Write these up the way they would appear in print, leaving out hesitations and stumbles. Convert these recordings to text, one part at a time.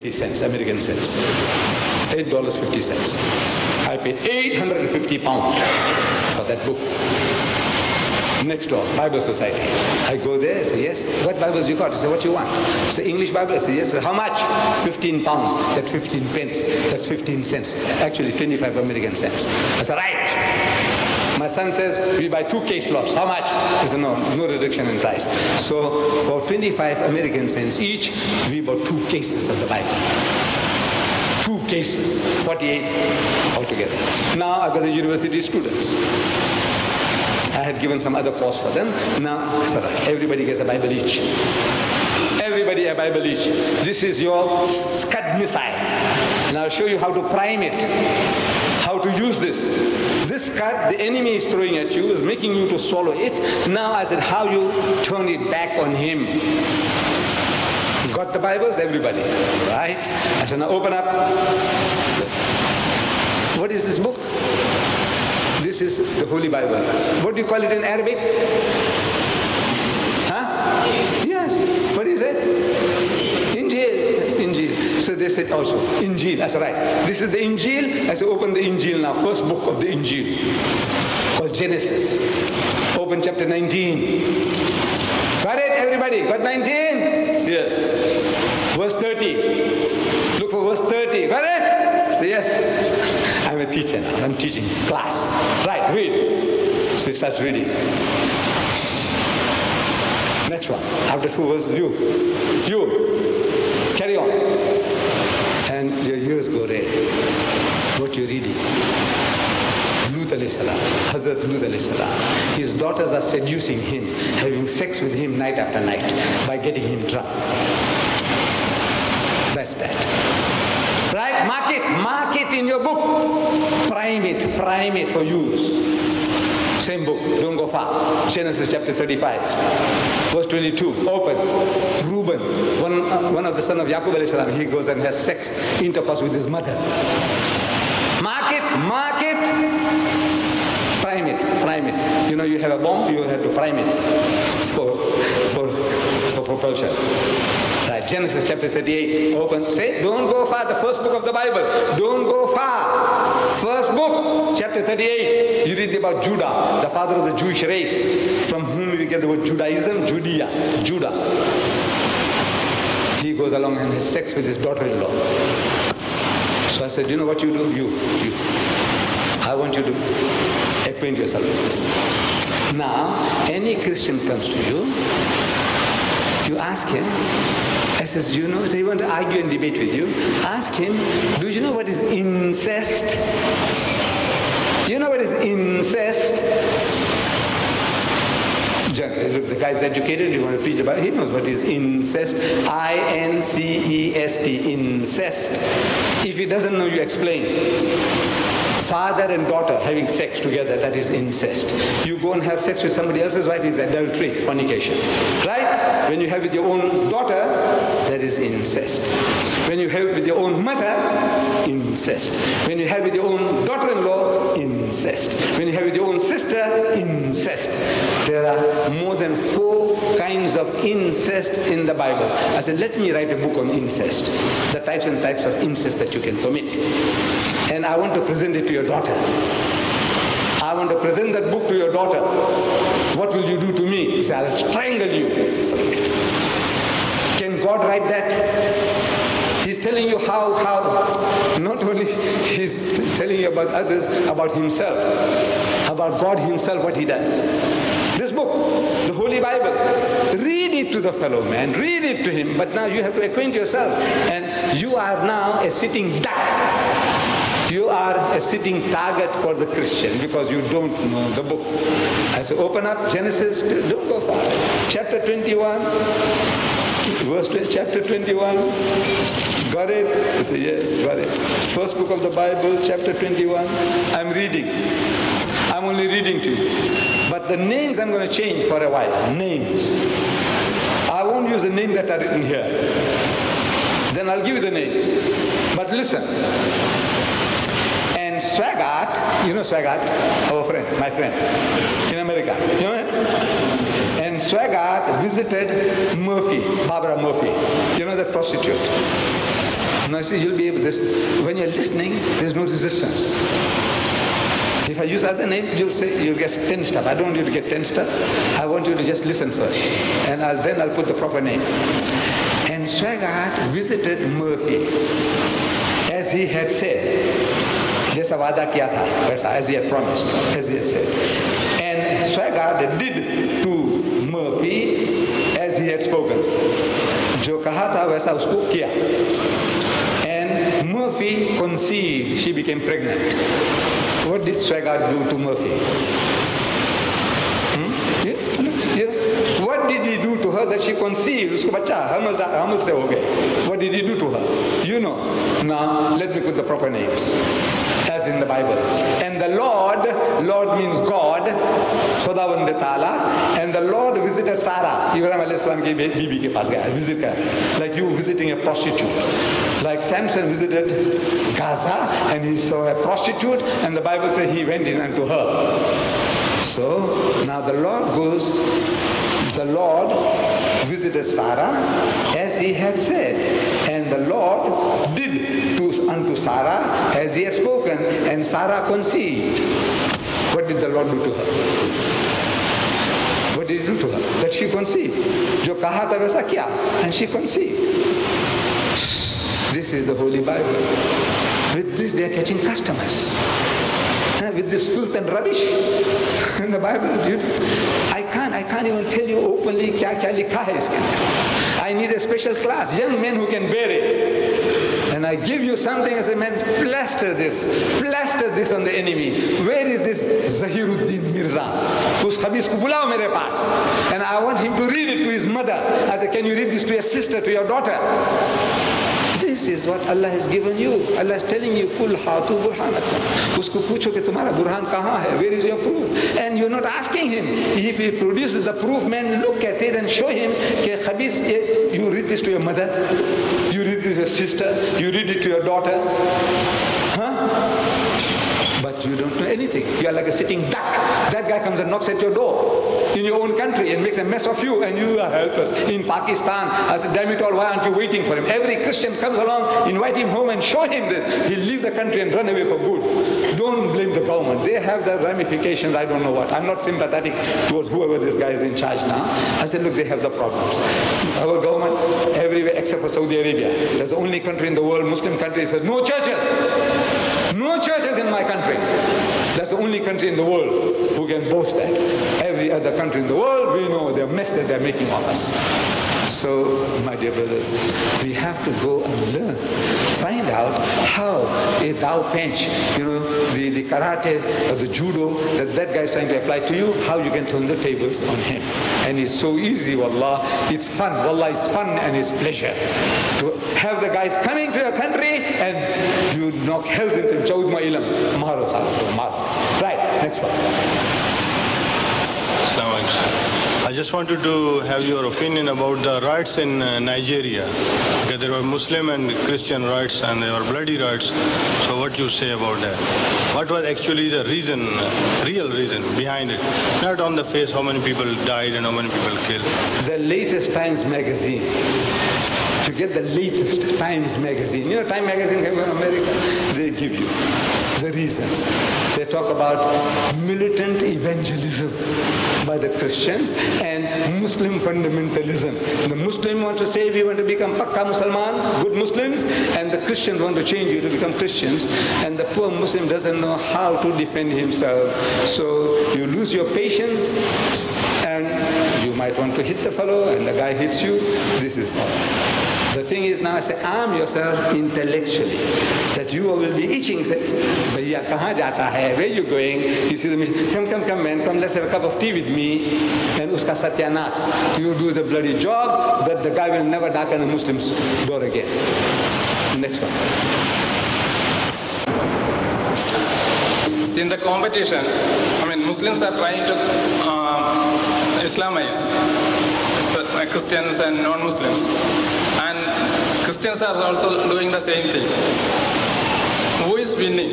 cents, American cents. $8.50. I paid 850 pounds for that book. Next door, Bible Society. I go there, I say, yes. What Bibles you got? I say, what you want? I say, English Bible? I say, yes. I say, how much? 15 pounds. That's 15 pence. That's 15 cents. Actually, 25 American cents. I said, right. My son says, we buy 2 case lots. How much? I said, no reduction in price. So for 25 American cents each, we bought 2 cases of the Bible. 2 cases, 48 altogether. Now I've got the university students. I had given some other course for them. Now I said, everybody gets a Bible each. Everybody a Bible each. This is your Scud missile. And I'll show you how to prime it, how to use this. This Scud, the enemy is throwing at you, is making you to swallow it. Now I said, how you turn it back on him. Got the Bibles? Everybody, right? I said, now open up. What is this book? This is the Holy Bible. What do you call it in Arabic? Huh? Yes. What is it? Injil. That's Injil. So they said also, Injil. I said, right. This is the Injil. I said, open the Injil now. First book of the Injil. Called Genesis. Open chapter 19. Got it, everybody? Got 19? Yes. Verse 30. Look for verse 30. Got it? Say yes. I'm a teacher now. I'm teaching class. Right, read. So he starts reading. Next one. After 2 verses, you. Carry on. And your ears go red. What you're reading. Hazrat Lut alayhi salam. His daughters are seducing him, having sex with him night after night by getting him drunk. That's that. Right? Mark it in your book. Prime it for use. Same book, don't go far. Genesis chapter 35, verse 22, open. Reuben, one of the sons of Yaqub alayhi salam, he goes and has sex, intercourse with his mother. Mark it. Prime it. You know, you have a bomb, you have to prime it for propulsion. Right, Genesis chapter 38, open. Say, don't go far, the first book of the Bible. Don't go far. First book, chapter 38. You read about Judah, the father of the Jewish race, from whom we get the word Judaism, Judah. He goes along and has sex with his daughter-in-law. So I said, you know what you do? You. I want you to acquaint yourself with this. Now, any Christian comes to you, you ask him, I says, you know, so he wants to argue and debate with you. Ask him, do you know what is incest? Do you know what is incest? Look, the guy's educated, you want to preach about it, he knows what is incest. I-N-C-E-S-T, incest. If he doesn't know, you explain. Father and daughter having sex together, that is incest. You go and have sex with somebody else's wife is adultery, fornication. Right? When you have with your own daughter, that is incest. When you have with your own mother, incest. When you have with your own daughter-in-law, incest. When you have with your own sister, incest. There are more than 4 kinds of incest in the Bible. I said, let me write a book on incest. The types and types of incest that you can commit. And I want to present it to your daughter. I want to present that book to your daughter. What will you do to me? He said, I'll strangle you. Can God write that? He's telling you how, not only he's telling you about others, about himself, about God himself, what he does. This book, the Holy Bible, read it to the fellow man, read it to him, but now you have to acquaint yourself. And you are now a sitting duck. You are a sitting target for the Christian because you don't know the book. I say, open up Genesis, don't go far. Chapter 21, verse 20, chapter 21. Got it? I say, yes, got it. First book of the Bible, chapter 21. I'm reading. I'm only reading to you. But the names I'm going to change for a while. Names. I won't use the names that are written here. Then I'll give you the names. But listen. And Swaggart, you know Swaggart, our friend, my friend, in America, you know him? And Swaggart visited Murphy, Barbara Murphy, you know that prostitute. Now see, you'll be able to, when you're listening, there's no resistance. If I use other name, you'll say, you'll get tensed up. I don't want you to get tensed up. I want you to just listen first. And then I'll put the proper name. And Swaggart visited Murphy, as he had said. Jaisa wada kiya tha, waisa, as he had promised, as he had said. And Swaggart did to Murphy as he had spoken. Jo kaha tha, waisa usko kiya. And Murphy conceived. She became pregnant. What did Swaggart do to Murphy? What did he do to her that she conceived? Usko bacha, hamal se ho gaye. What did he do to her? You know. Now, let me put the proper names, as in the Bible. And the Lord means God, Khudawand Ta'ala, and the Lord visited Sarah. Ibrahim alayhi salam ki bibi ke paas gaya, visit kara. Like you visiting a prostitute. Like Samson visited Gaza, and he saw a prostitute, and the Bible says he went in unto her. So, now the Lord visited Sarah as he had said, and the Lord did unto Sarah as he had spoken, and Sarah conceived. What did the Lord do to her? What did he do to her? That she conceived. Jo kaha tha waisa kiya, and she conceived. This is the Holy Bible. With this they are catching customers. With this filth and rubbish in the Bible, I can't even tell you openly kya likha hai iske andar. I need a special class, young men who can bear it. And I give you something as a man, plaster this on the enemy. Where is this Zahiruddin Mirza? Us khabis ko bulao mere paas. And I want him to read it to his mother. I say, can you read this to your sister, to your daughter? This is what Allah has given you. Allah is telling you, Kul hatu burhanakum. Usko pucho ke tumhara burhan kahan hai? Where is your proof? And you're not asking him. If he produces the proof, man, look at it and show him, ke khabis, you read this to your mother, you read this to your sister, you read it to your daughter. Huh? But you don't know anything. You are like a sitting duck. That guy comes and knocks at your door in your own country and makes a mess of you, and you are helpless. In Pakistan, I said, damn it all, why aren't you waiting for him? Every Christian comes along, invite him home and show him this. He'll leave the country and run away for good. Don't blame the government. They have their ramifications, I don't know what. I'm not sympathetic towards whoever this guy is in charge now. I said, look, they have the problems. Our government, everywhere except for Saudi Arabia, that's the only country in the world, Muslim country, says no churches. No churches in my country. That's the only country in the world who can boast that. Every other country in the world, we know the mess that they're making of us. So, my dear brothers, we have to go and learn. Find out how a Dao Pench, the karate or the judo that guy is trying to apply to you, how you can turn the tables on him. And it's so easy, wallah. It's fun. Wallah, it's fun and it's pleasure. To have the guys coming to your country and you knock hells into Chaud Ma'ilam. Maharo Salato, Maharo. Right, next one. I just wanted to have your opinion about the riots in Nigeria. Because there were Muslim and Christian riots and there were bloody riots. So what you say about that? What was actually the reason, real reason behind it? Not on the face how many people died and how many people killed. The latest Times magazine. To get the latest Times magazine. Time magazine came from America. They give you the reasons. They talk about militant evangelism by the Christians and Muslim fundamentalism. The Muslim want to say we want to become Pakka Musliman, good Muslims, and the Christians want to change you to become Christians, and the poor Muslim doesn't know how to defend himself. So you lose your patience and you might want to hit the fellow and the guy hits you. This is all. The thing is now, I say, arm yourself intellectually, that you will be itching, say, Bhaiya, kahan jata hai? Where are you going? You see the mission, come man, come, let's have a cup of tea with me, and uska satyanas. You do the bloody job, that the guy will never darken a Muslim's door again. Next one. In the competition, Muslims are trying to Islamize Christians and non-Muslims. And Christians are also doing the same thing. Who is winning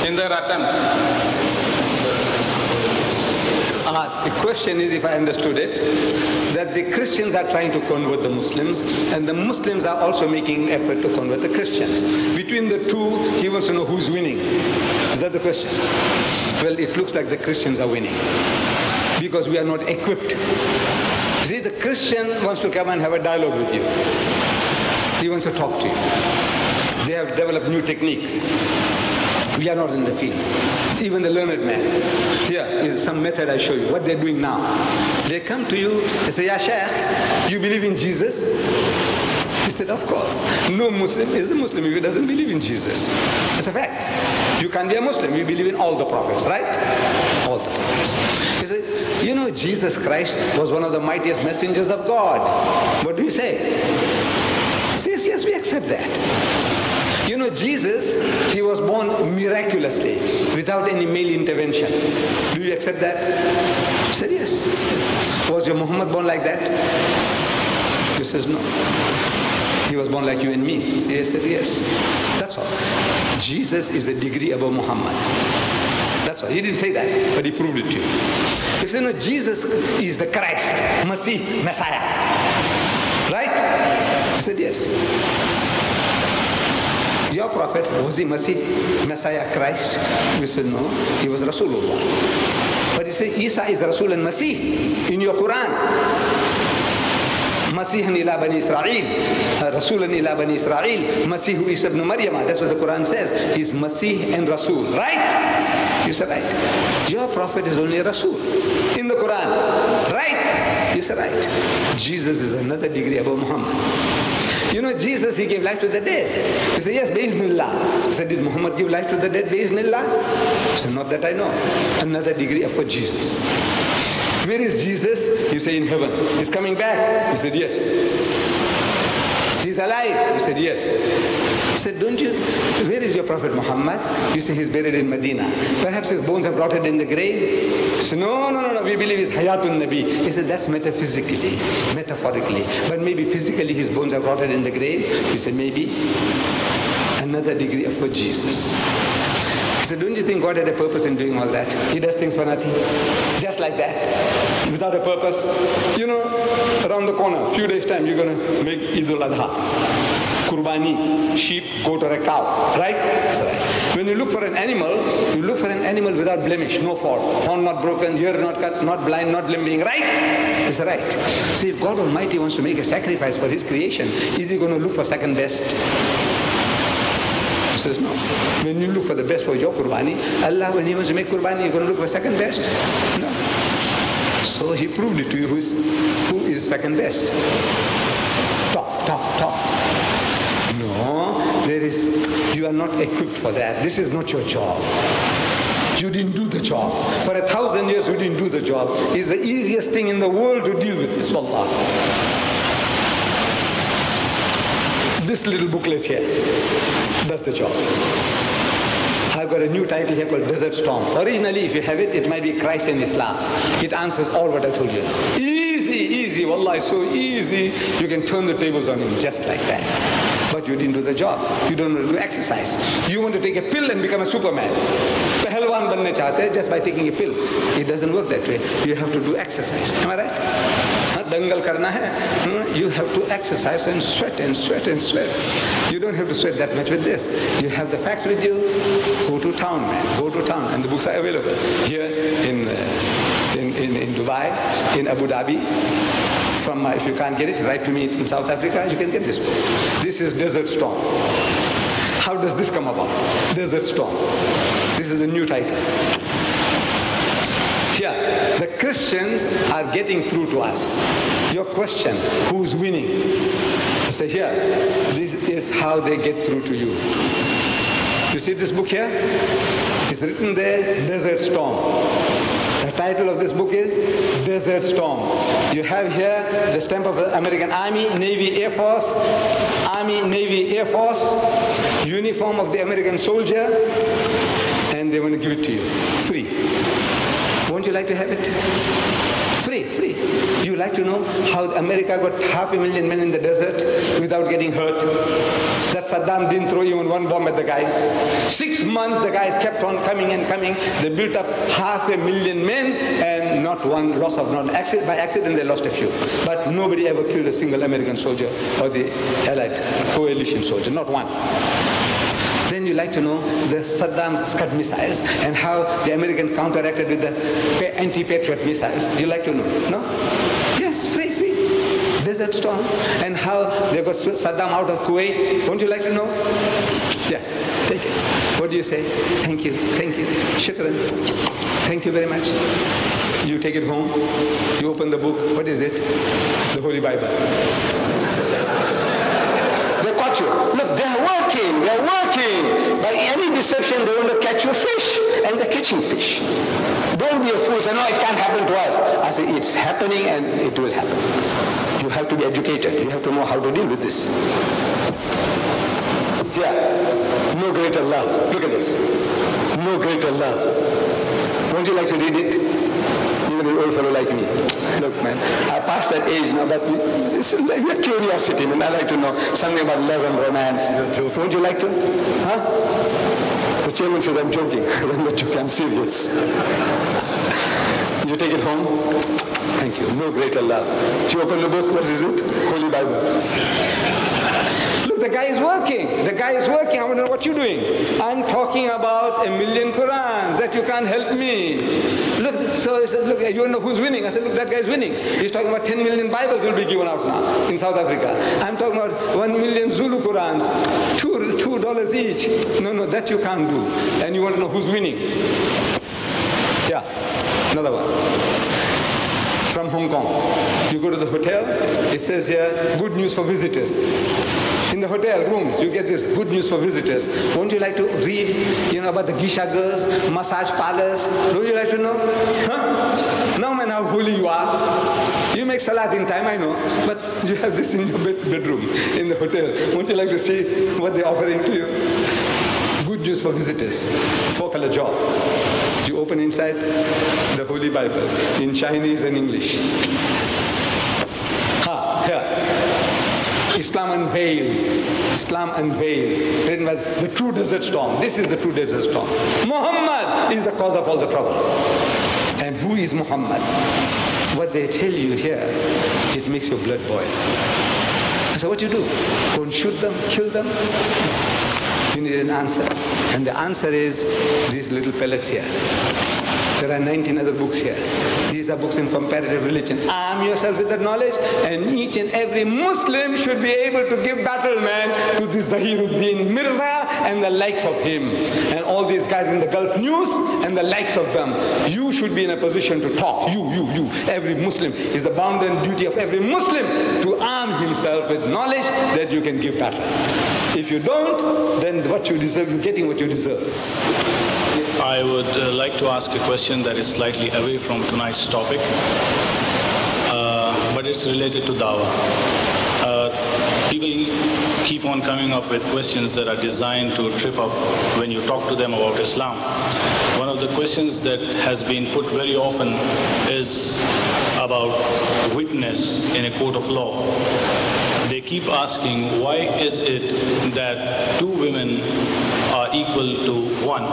in their attempt? The question is, if I understood it, that the Christians are trying to convert the Muslims, and the Muslims are also making an effort to convert the Christians. Between the two, he wants to know who's winning. Is that the question? Well, it looks like the Christians are winning, because we are not equipped. See, the Christian wants to come and have a dialogue with you. He wants to talk to you. They have developed new techniques. We are not in the field. Even the learned man. Here is some method I show you, what they're doing now. They come to you, they say, Ya Shaykh, you believe in Jesus? He said, of course. No Muslim is a Muslim if he doesn't believe in Jesus. It's a fact. You can't be a Muslim. You believe in all the prophets, right? All the prophets. He said, you know, Jesus Christ was one of the mightiest messengers of God. What do you say? He says, yes, we accept that. You know, Jesus, he was born miraculously, without any male intervention. Do you accept that? He said, yes. Was your Muhammad born like that? He says, no. He was born like you and me. He said, yes. That's all. Jesus is a degree above Muhammad. That's all. He didn't say that, but he proved it to you. He said, no, Jesus is the Christ, Masih, Messiah. Right? He said, yes. Your prophet, was he Masih, Messiah, Christ? We said, no, he was Rasulullah. But he said, Isa is Rasul and Masih in your Quran. Masihan ila bani Israel, Rasulan ila bani Israel, Masihu Isa ibn Maryam. That's what the Quran says. He's Masih and Rasul, right? You said right. Your prophet is only a Rasul in the Quran, right? You said right. Jesus is another degree above Muhammad. You know, Jesus, he gave life to the dead. He said, yes, Bi'iznillah. He said, did Muhammad give life to the dead? Bi'iznillah? He said, not that I know. Another degree for Jesus. Where is Jesus? You say, in heaven. He's coming back. He said, yes. He's alive. You said, yes. He said, don't you, where is your Prophet Muhammad? You say, he's buried in Medina. Perhaps his bones have rotted in the grave. He said, no, we believe he's Hayatun Nabi. He said, that's metaphysically, metaphorically. But maybe physically his bones have rotted in the grave. He said, maybe. Another degree for Jesus. He said, don't you think God had a purpose in doing all that? He does things for nothing. Just like that. Without a purpose. You know, around the corner, a few days' time, you're going to make Eid al-Adha. Kurbani, sheep, goat or a cow, right? That's right. When you look for an animal, you look for an animal without blemish, no fault. Horn not broken, ear not cut, not blind, not limbing, right? That's right. So if God Almighty wants to make a sacrifice for His creation, is He going to look for second best? He says no. When you look for the best for your Kurbani, Allah, when He wants to make Kurbani, you're going to look for second best? No. So He proved it to you who is second best. Talk. No, you are not equipped for that. This is not your job. You didn't do the job. For 1,000 years you didn't do the job. It's the easiest thing in the world to deal with this, wallah. This little booklet here, that's the job. I've got a new title here called Desert Storm. Originally, if you have it, it might be Christ and Islam. It answers all what I told you now. Easy, wallah, it's so easy. You can turn the tables on him just like that. But you didn't do the job. You don't want to do exercise. You want to take a pill and become a Superman. Pehelwan banne chahte hai just by taking a pill. It doesn't work that way. You have to do exercise. Am I right? Dangal karna hai. You have to exercise and sweat. You don't have to sweat that much with this. You have the facts with you. Go to town, man. Go to town. And the books are available here in Dubai, in Abu Dhabi. If you can't get it, write to me in South Africa, you can get this book. This is Desert Storm. How does this come about? Desert Storm. This is a new title. Here, the Christians are getting through to us. Your question, who's winning? I say here, this is how they get through to you. You see this book here? It's written there, Desert Storm. The title of this book is Desert Storm. You have here the stamp of the American Army, Navy, Air Force, Army, Navy, Air Force, uniform of the American soldier, and they want to give it to you, free. Won't you like to have it? Free. You like to know how America got 500,000 men in the desert without getting hurt? That Saddam didn't throw even one bomb at the guys. 6 months the guys kept on coming and coming. They built up 500,000 men, and Japan, not one loss of, not accident, by accident they lost a few. But nobody ever killed a single American soldier or the Allied coalition soldier, not one. Then you like to know the Saddam's Scud missiles and how the American counteracted with the anti-Patriot missiles. You like to know? No? Yes, free. Desert Storm. And how they got Saddam out of Kuwait. Don't you like to know? Yeah, take it. What do you say? Thank you. Shukran. Thank you very much. You take it home. You open the book. What is it? The Holy Bible. They caught you. Look, they're working. By any deception, they want to catch you fish, and they're catching fish. Don't be a fool. Say, no, it can't happen to us. I say, it's happening, and it will happen. You have to be educated. You have to know how to deal with this. Yeah. No greater love. Look at this. No greater love. Won't you like to read it? Even an old fellow like me. Look, man, I passed that age now, but it's like a curiosity, man. I like to know something about love and romance. Won't you like to? Huh? The chairman says I'm joking. I'm not joking. I'm serious. You take it home? Thank you. No greater love. You open the book, what is it? Holy Bible. Look, the guy is working. I want to know what you're doing. I'm talking about 1,000,000 Qurans that you can't help me. Look, so he said, look, you want to know who's winning? I said, look, that guy's winning. He's talking about 10 million Bibles will be given out now in South Africa. I'm talking about 1 million Zulu Qurans, $2 each. No, that you can't do. And you want to know who's winning? Yeah, another one. From Hong Kong. You go to the hotel, it says here, good news for visitors. In the hotel rooms, you get this, good news for visitors. Won't you like to read, about the geisha girls, massage parlors? Don't you like to know? Huh? Now, man, how holy you are. You make salat in time, I know, but you have this in your bedroom, in the hotel. Won't you like to see what they're offering to you? Good news for visitors, 4-color job. You open inside the Holy Bible in Chinese and English. Here. Islam Unveiled. Written by the true desert storm. This is the true desert storm. Muhammad is the cause of all the trouble. And who is Muhammad? What they tell you here, it makes your blood boil. So what you do? Go and shoot them, kill them? You need an answer. And the answer is these little pellets here. There are 19 other books here. These are books in comparative religion. Arm yourself with that knowledge, and each and every Muslim should be able to give battle, man, to this Zahiruddin Mirza and the likes of him. And all these guys in the Gulf News and the likes of them. You should be in a position to talk. You. Every Muslim. Is the bounden duty of every Muslim to arm himself with knowledge that you can give battle. If you don't, then what you deserve, you're getting what you deserve. I would like to ask a question that is slightly away from tonight's topic, but it's related to dawah. People keep on coming up with questions that are designed to trip up when you talk to them about Islam. One of the questions that has been put very often is about witness in a court of law. They keep asking, why is it that 2 women are equal to 1?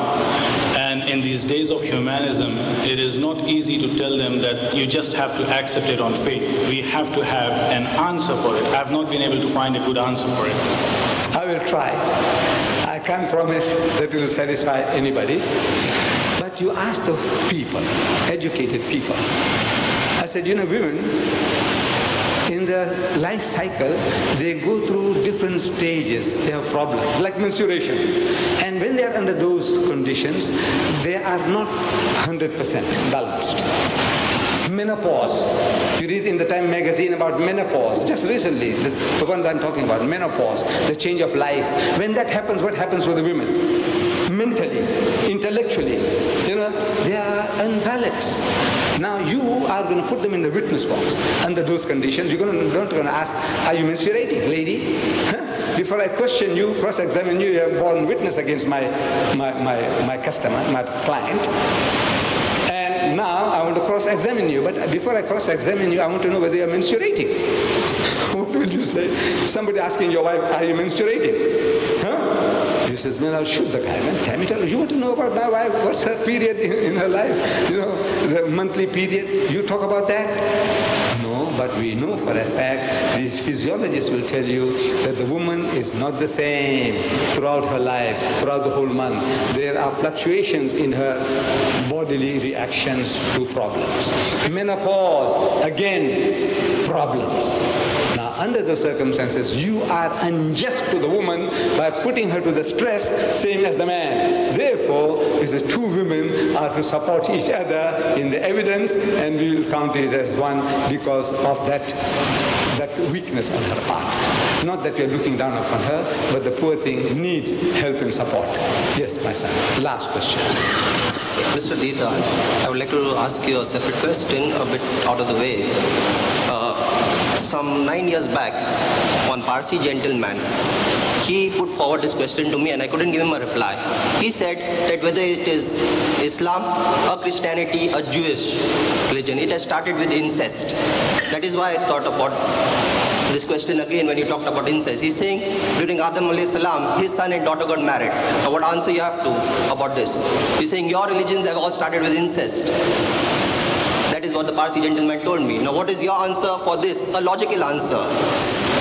And in these days of humanism, it is not easy to tell them that you just have to accept it on faith. We have to have an answer for it. I have not been able to find a good answer for it. I will try. I can't promise that it will satisfy anybody. But you ask the people, educated people. I said, women, in their life cycle, they go through different stages. They have problems, like menstruation. And when they are under those conditions, they are not 100% balanced. Menopause. You read in the Time magazine about menopause. Just recently, the ones I'm talking about, menopause, the change of life. When that happens, what happens to the women? Mentally, intellectually, they are unbalanced. Now you are going to put them in the witness box under those conditions. You're not going to ask, are you menstruating, lady? Huh? Before I question you, cross-examine you, you have borne witness against my customer, my client. And now I want to cross-examine you. But before I cross-examine you, I want to know whether you are menstruating. What will you say? Somebody asking your wife, are you menstruating? Huh? He says, man, I'll shoot the guy. Man, damn it, you want to know about my wife? What's her period in her life? You know, the monthly period. You talk about that? No, but we know for a fact, these physiologists will tell you that the woman is not the same throughout her life, throughout the whole month. There are fluctuations in her bodily reactions to problems. Menopause, again, problems. Now, under those circumstances, you are unjust to the woman by putting her to the stress, same as the man. Therefore, it says two women are to support each other in the evidence, and we will count it as one because of that weakness on her part. Not that we are looking down upon her, but the poor thing needs help and support. Yes, my son. Last question. Mr. Deedat, I would like to ask you a separate question, a bit out of the way. Some 9 years back, one Parsi gentleman, he put forward this question to me and I couldn't give him a reply. He said that whether it is Islam, or Christianity, or Jewish religion, it has started with incest. That is why I thought about this question again when you talked about incest. He's saying during Adam alayhi salam, his son and daughter got married. Now what answer you have to about this? He's saying your religions have all started with incest. That is what the Parsi gentleman told me. Now what is your answer for this? A logical answer.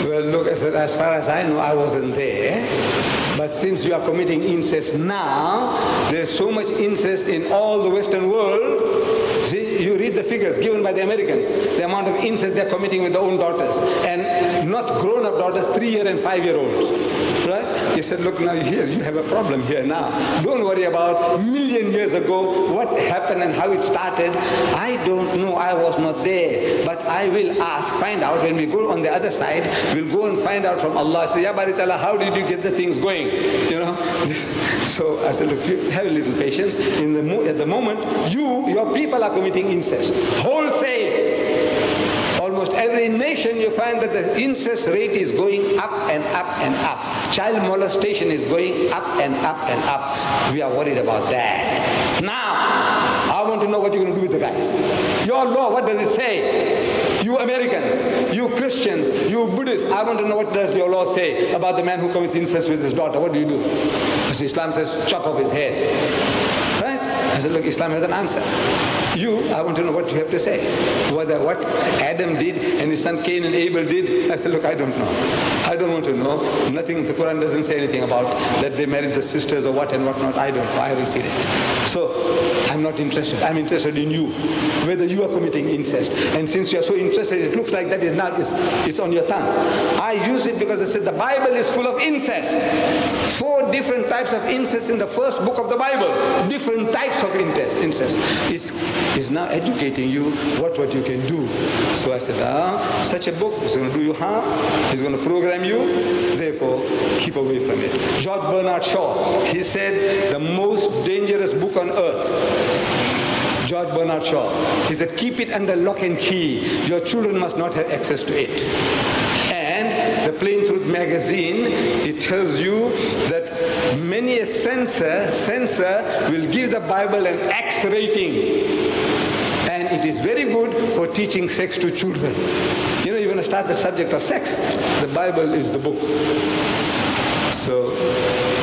Well, look, as far as I know, I wasn't there. But since you are committing incest now, there's so much incest in all the Western world. See, you read the figures given by the Americans, the amount of incest they're committing with their own daughters, and not grown-up daughters, 3-year and 5-year-olds. Right? He said, look, now here, you have a problem here now. Don't worry about a million years ago, what happened and how it started. I don't know, I was not there. But I will ask, find out, when we go on the other side, we'll go and find out from Allah. Say, Ya Baritala, how did you get the things going? You know? So I said, look, you have a little patience. At the moment, your people are committing incest. Wholesale. Almost every nation you find that the incest rate is going up and up and up. Child molestation is going up and up and up. We are worried about that. Now, I want to know what you're going to do with the guys. Your law, what does it say? You Americans, you Christians, you Buddhists, I want to know what does your law say about the man who commits incest with his daughter. What do you do? Because Islam says, chop off his head. Right? I said, look, Islam has an answer. I want to know what you have to say. Whether what Adam did and his son Cain and Abel did, I said, look, I don't know. I don't want to know. Nothing, the Quran doesn't say anything about that they married the sisters or what and what not. I don't know. I haven't seen it. So, I'm not interested. I'm interested in you. Whether you are committing incest. And since you are so interested, it looks like that is now, it's on your tongue. I use it because I said the Bible is full of incest. 4 different types of incest in the first book of the Bible. Different types of incest. Is now educating you what you can do. So I said, such a book is going to do you harm, it's going to program you, therefore keep away from it. George Bernard Shaw, he said the most dangerous book on earth. George Bernard Shaw, he said, keep it under lock and key. Your children must not have access to it. And the Plain Truth magazine, it tells you that many a censor will give the Bible an X rating. And it is very good for teaching sex to children. You know, you're going to start the subject of sex. The Bible is the book. So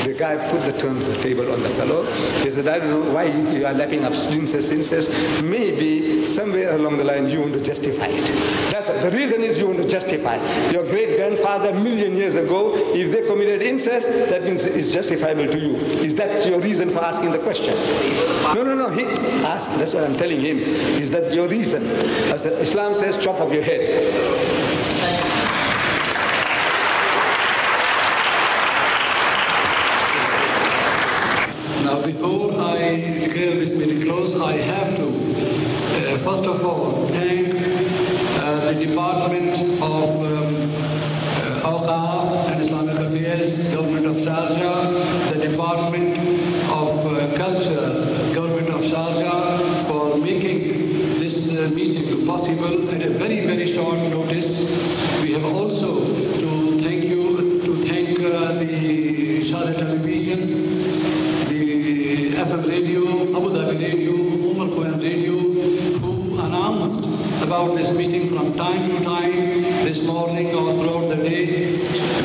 the guy put the term to the table on the fellow. He said, I don't know why you are lapping up incest. Maybe somewhere along the line you want to justify it. That's what. The reason is you want to justify. Your great-grandfather, 1,000,000 years ago, if they committed incest, that means it's justifiable to you. Is that your reason for asking the question? No. He asked, that's what I'm telling him. Is that your reason? As Islam says, chop off your head. Now, before I declare this meeting closed, I have to, first of all, thank the departments of Awqaf and Islamic Affairs, Government of Sharjah, the Department of Culture, Government of Sharjah, for making this meeting possible at a very, very short notice. We have also to thank the Sharjah Television, FM Radio, Abu Dhabi Radio, Al Radio, who announced about this meeting from time to time, this morning or throughout the day,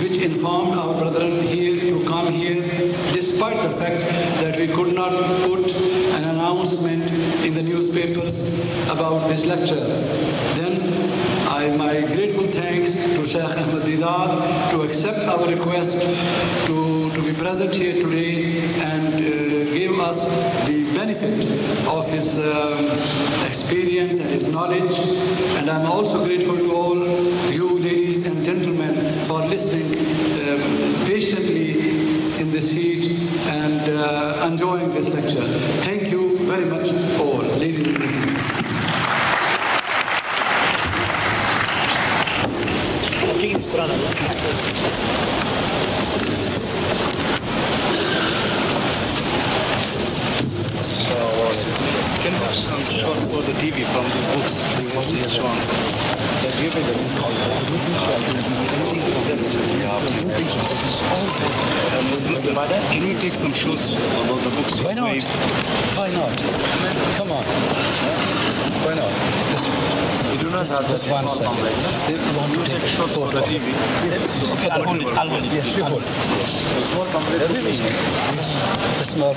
which informed our brethren here to come here fact that we could not put an announcement in the newspapers about this lecture. Then my grateful thanks to Sheikh Ahmed Deedat to accept our request to be present here today and give us the benefit of his experience and his knowledge. And I'm also grateful to all you ladies and gentlemen for listening patiently in this heat and enjoying this lecture. Thank you very much all, ladies and gentlemen. Can you have some shots for the TV from these books he has shown? Can we take some shots about the books? Why not? Why not? Come on. Why not? We do not have just one second. They want to take a shot for the TV. Yes, yes, we hold. Yes. Small A small